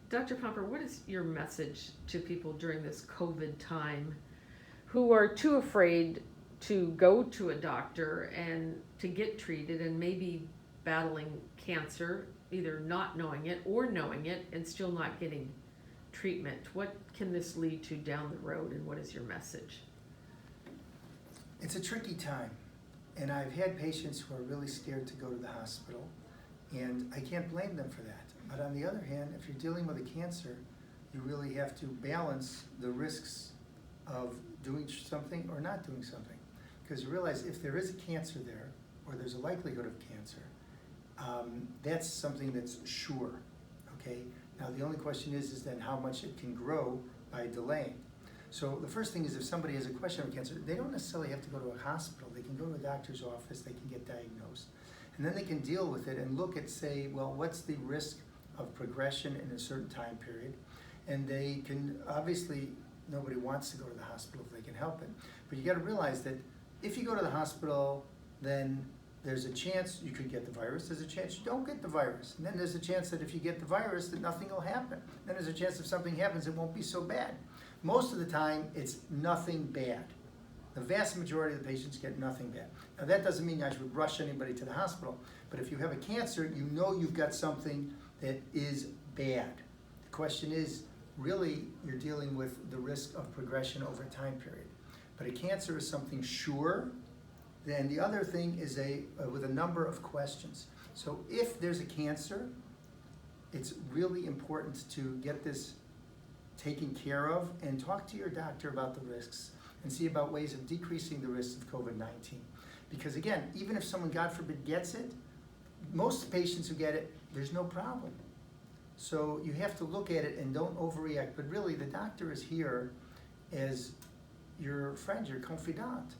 Dr. Pomper, what is your message to people during this COVID time who are too afraid to go to a doctor and to get treated and maybe battling cancer, either not knowing it or knowing it and still not getting treatment? What can this lead to down the road, and what is your message? It's a tricky time, and I've had patients who are really scared to go to the hospital, and I can't blame them for that. But on the other hand, if you're dealing with a cancer, you really have to balance the risks of doing something or not doing something. Because you realize if there is a cancer there, or there's a likelihood of cancer, that's something that's sure, okay? Now the only question is then how much it can grow by delaying. So the first thing is if somebody has a question of cancer, they don't necessarily have to go to a hospital. They can go to a doctor's office, they can get diagnosed. And then they can deal with it and look at, say, well, what's the risk of progression in a certain time period? And they can, obviously, nobody wants to go to the hospital if they can help it. But you gotta realize that if you go to the hospital, then there's a chance you could get the virus, there's a chance you don't get the virus. And then there's a chance that if you get the virus, that nothing will happen. Then there's a chance if something happens, it won't be so bad. Most of the time, it's nothing bad. The vast majority of the patients get nothing bad. Now that doesn't mean I should rush anybody to the hospital, but if you have a cancer, you know you've got something that is bad. The question is, really, you're dealing with the risk of progression over a time period. But a cancer is something sure. Then the other thing is with a number of questions. So if there's a cancer, it's really important to get this taken care of and talk to your doctor about the risks and see about ways of decreasing the risks of COVID-19. Because again, even if someone, God forbid, gets it, most patients who get it, there's no problem. So you have to look at it and don't overreact. But really, the doctor is here as your friend, your confidant.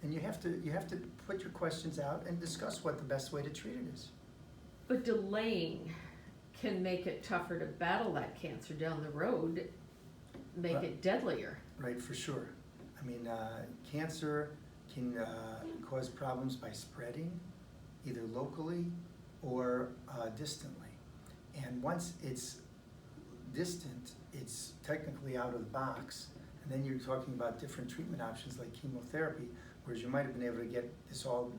And you have to put your questions out and discuss what the best way to treat it is. But delaying can make it tougher to battle that cancer down the road, make it deadlier. Right, for sure. I mean, cancer can cause problems by spreading, either locally or distantly. And once it's distant, it's technically out of the box. And then you're talking about different treatment options like chemotherapy, whereas you might have been able to get this all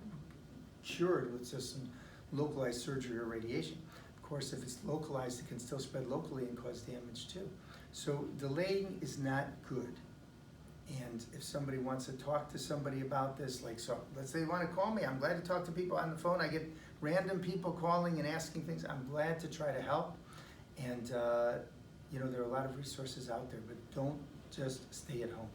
cured with just some localized surgery or radiation. Of course, if it's localized, it can still spread locally and cause damage too. So delaying is not good. And if somebody wants to talk to somebody about this, like, so let's say they want to call me, I'm glad to talk to people on the phone. I get random people calling and asking things. I'm glad to try to help. And you know, there are a lot of resources out there, but don't just stay at home.